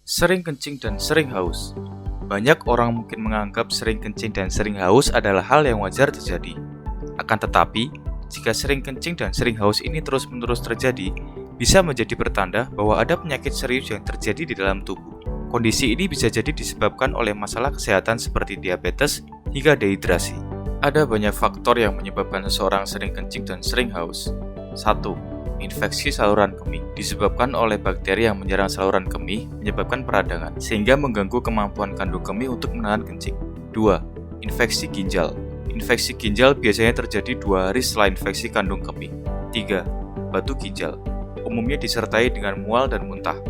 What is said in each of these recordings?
Sering kencing dan sering haus. Banyak orang mungkin menganggap sering kencing dan sering haus adalah hal yang wajar terjadi. Akan tetapi, jika sering kencing dan sering haus ini terus-menerus terjadi, bisa menjadi pertanda bahwa ada penyakit serius yang terjadi di dalam tubuh. Kondisi ini bisa jadi disebabkan oleh masalah kesehatan seperti diabetes hingga dehidrasi. Ada banyak faktor yang menyebabkan seseorang sering kencing dan sering haus. 1. Infeksi saluran kemih disebabkan oleh bakteri yang menyerang saluran kemih menyebabkan peradangan sehingga mengganggu kemampuan kandung kemih untuk menahan kencing. 2. Infeksi ginjal. Infeksi ginjal biasanya terjadi 2 hari setelah infeksi kandung kemih. 3. Batu ginjal. Umumnya disertai dengan mual dan muntah.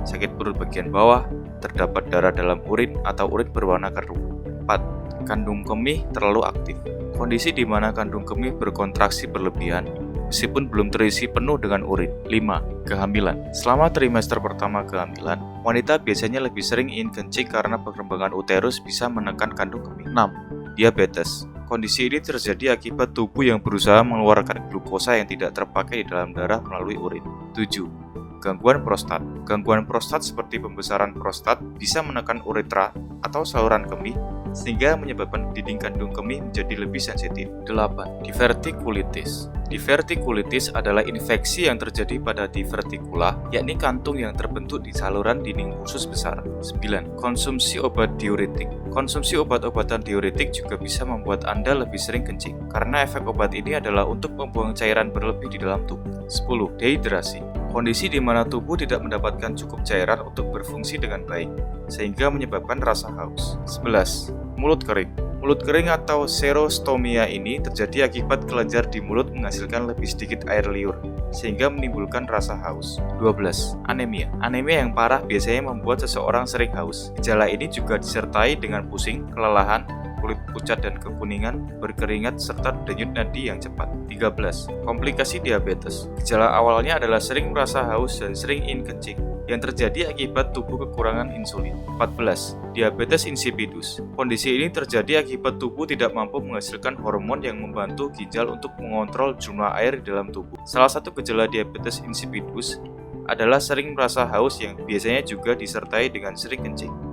Sakit perut bagian bawah, terdapat darah dalam urin atau urin berwarna keruh. 4. Kandung kemih terlalu aktif. Kondisi di mana kandung kemih berkontraksi berlebihan meskipun belum terisi penuh dengan urin. 5. Kehamilan. Selama trimester pertama kehamilan, wanita biasanya lebih sering ingin kencing karena perkembangan uterus bisa menekan kandung kemih. 6. Diabetes. Kondisi ini terjadi akibat tubuh yang berusaha mengeluarkan glukosa yang tidak terpakai di dalam darah melalui urin. 7. Gangguan prostat. Gangguan prostat seperti pembesaran prostat bisa menekan uretra atau saluran kemih sehingga menyebabkan dinding kandung kemih menjadi lebih sensitif. 8. Divertikulitis. Divertikulitis adalah infeksi yang terjadi pada divertikula, yakni kantung yang terbentuk di saluran dinding usus besar. 9. Konsumsi obat diuretik. Konsumsi obat-obatan diuretik juga bisa membuat Anda lebih sering kencing, karena efek obat ini adalah untuk membuang cairan berlebih di dalam tubuh. 10. Dehidrasi. Kondisi di mana tubuh tidak mendapatkan cukup cairan untuk berfungsi dengan baik, sehingga menyebabkan rasa haus. 11. Mulut kering. Mulut kering atau serostomia ini terjadi akibat kelenjar di mulut menghasilkan lebih sedikit air liur, sehingga menimbulkan rasa haus. 12. Anemia. Anemia yang parah biasanya membuat seseorang sering haus. Gejala ini juga disertai dengan pusing, kelelahan, kulit pucat dan kekuningan, berkeringat, serta denyut nadi yang cepat. 13. Komplikasi diabetes. Gejala awalnya adalah sering merasa haus dan sering ingin kencing, yang terjadi akibat tubuh kekurangan insulin. 14. Diabetes insipidus. Kondisi ini terjadi akibat tubuh tidak mampu menghasilkan hormon yang membantu ginjal untuk mengontrol jumlah air di dalam tubuh. Salah satu gejala diabetes insipidus adalah sering merasa haus yang biasanya juga disertai dengan sering kencing.